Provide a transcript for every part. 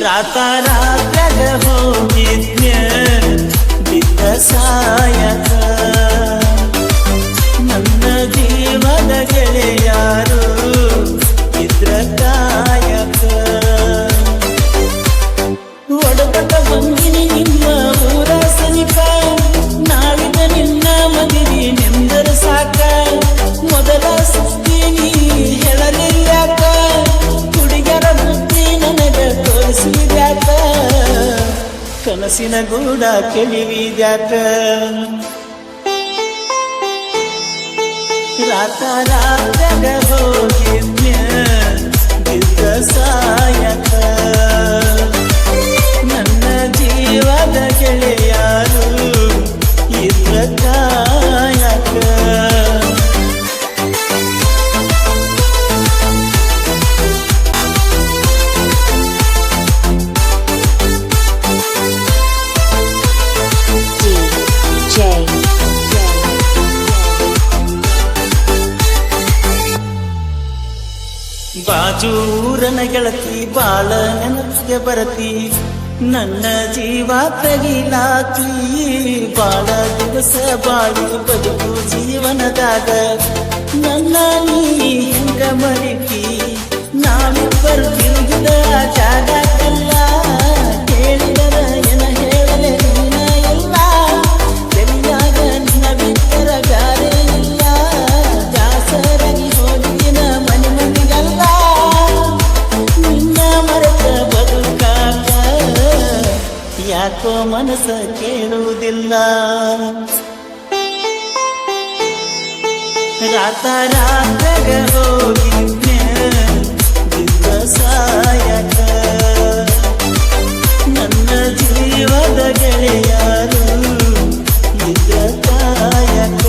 ರಾತ್ರಾಗ ಹೋಗಿದ್ನ್ಯ ಬಿದ್ದ ಸಾಯಕ ನನ್ನ ಜೀವದ ಗೆಳೆಯಾರು ಇದ್ರ ಕಾಯಕ ಒಡಪಟ ಬಂದಿನಿ ನಿಮ್ಮ ಊರ ಸನಿಕ ನಾಳಿದ ನಿನ್ನ ಮದುವೆ ನೆಂದರ ಸಾಕ ಮೊದಲ ಸುದ್ದಿ ನೀ ಹೇಳಲಿಲ್ಲಾಕ ಹುಡುಗರ ಬುದ್ಧಿ ನನಗ ತೋರಿಸಿದ್ಯಾಕ ಕನಸಿನ ಗೂಡ ಕೆಳಿವಿದ್ಯಾಕ ರಾತ್ರಾಗ ಹೋಗಿದ್ನ್ಯ ಬಿದ್ದ ಸಾಯಕ ನನ್ನ ಜೀವದ ಗೆಳೆಯಾರು ಇದ್ರ ಕಾಯಕ ಬಾಜೂರನ ಗೆಳತಿ ಬಾಳ ನೆನಪಿಗೆ ಬರತಿ ನನ್ನ ಜೀವ ತಗಿಲಾತಿ ಬಾಳ ದಿವಸ ಬಾಳಿ ಬದುಕು ಜೀವನದಾಗ ನನ್ನ ನೀ ಹೆಂಗ ಮರಿತಿ ನಾವಿಬ್ಬರು ತಿರುಗಿದ ಜಾಗಲ್ಲ ಕೇಳಿದರ ಏನ ಹೇಳಲೆ ನೀನ ಇಲ್ಲ ತೆಲಿಯಾಗ ನಿನ್ನ ಬಿಟ್ಟರ ಗಾರೆ ಇಲ್ಲ ದಾಸರಾಗಿ ಹೋಗಿನ ಮನೆ ಮನೆಗಲ್ಲ ನಿನ್ನ ಮರೆತ ಬದುಕಾಕ ಯಾಕೋ ಮನಸ್ಸ ಕೇಳುವುದಿಲ್ಲ ರಾತ್ರಾಗ ಹೋಗಿದ್ನ್ಯ ಬಿದ್ದ ಸಾಯಕ ನನ್ನ ಜೀವದ ಗೆಳೆಯಾರು ಇದ್ರ ಕಾಯಕ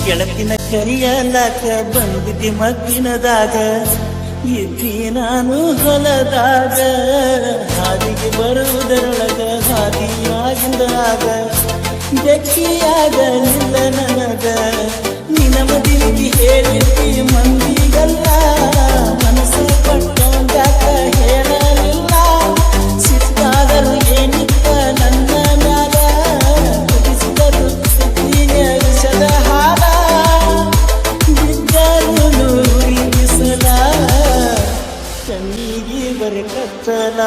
ಗೆಳತಿನ ಕರಿಯಲಾಕ ಬಂದಿದ್ದಿ ಮಗ್ಗಿನದಾಗ ಇದ್ದಿ ನಾನು ಹೊಲದಾಗ ಹಾದಿಗೆ ಬರುವುದರೊಳಗ ಹಾದಿಯಾಗಿಂದಾಗ ಬೆಕ್ಕಿಯಾಗ ನಿಲ್ಲ ನನಗ ನಿನ್ನ ಮದಿನಿಗೆ ಹೇಳಿದ್ದಿ ಮಂದಿಗಲ್ಲ ಮನಸ್ಸು ಪಟ್ಟೊಂದಾಕ ಹೇಳಲಿಲ್ಲ ಸಿಟ್ಟಾದರೂ ಏನಿತ್ತ ನನ್ನ ಮ್ಯಾಗ ಕುದಿಸಿದರು ಸುತ್ತಿನ ವಿಷದ ಹಾಡ ಬಿದ್ದರು ಬಿಸಲ ಕಣ್ಣಿಗೆ ಬರೆ ಕತ್ತಲ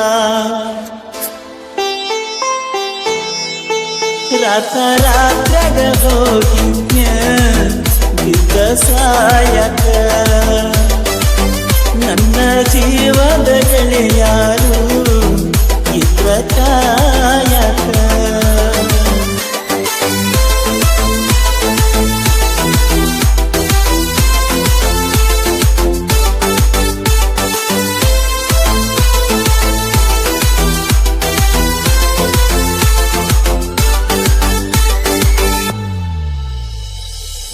ರಾತ್ರಾಗ ಹೋಗಿದ್ನ್ಯ ಬಿದ್ದ ಸಾಯಕ ನನ್ನ ಜೀವದ ಗೆಳೆಯಾರು ಇದ್ರ ಕಾಯಕ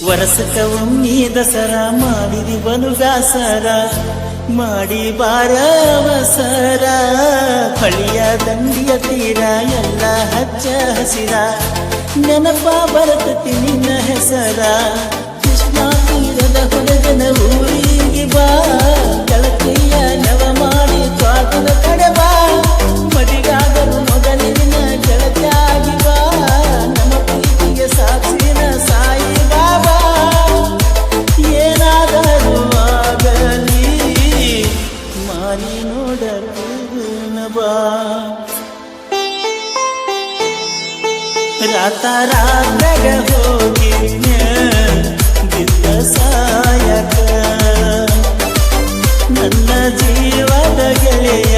ವರಸಕ ಒಮ್ಮೆ ದಸರಾ ಮಾಡಿದಿ ಬಲುಗಾಸರ ಮಾಡಿ ಬಾರ ಅವಸರ ಹಳಿಯ ದಂಡಿಯ ತೀರ ಎಲ್ಲ ಹಚ್ಚ ಹಸಿರ ನೆನಪ ಬರತತಿ ನಿನ್ನ ಹೆಸರ ಕೃಷ್ಣ ತೀರದ ಹುಡುಗನ ಊರಿಗೆ ಬಾ ಗೆಳತಿಯ ನವ ಮಾಡಿ ತ್ವಾಟದ ಕಡೆ ಬಾ ಮಡಿಗಾದರು ಮೊದಲಿನ ಗೆಳತಿಯಾಗಿ ಬಾ ನಮ್ಮ ಪ್ರೀತಿಗೆ ಸಾಕ್ಷಿನ ಸಾಯಿ ಬಾಬಾ ಏನಾದರೂ ಆಗಲಿ ಮಾರಿ ನೋಡನ ಬಾ ರಾತ್ರಾಗ ಹೋಗಿದ್ನ್ಯ ಬಿದ್ದ ಸಾಯಕ ನನ್ನ ಜೀವದ ಗೆಳೆಯ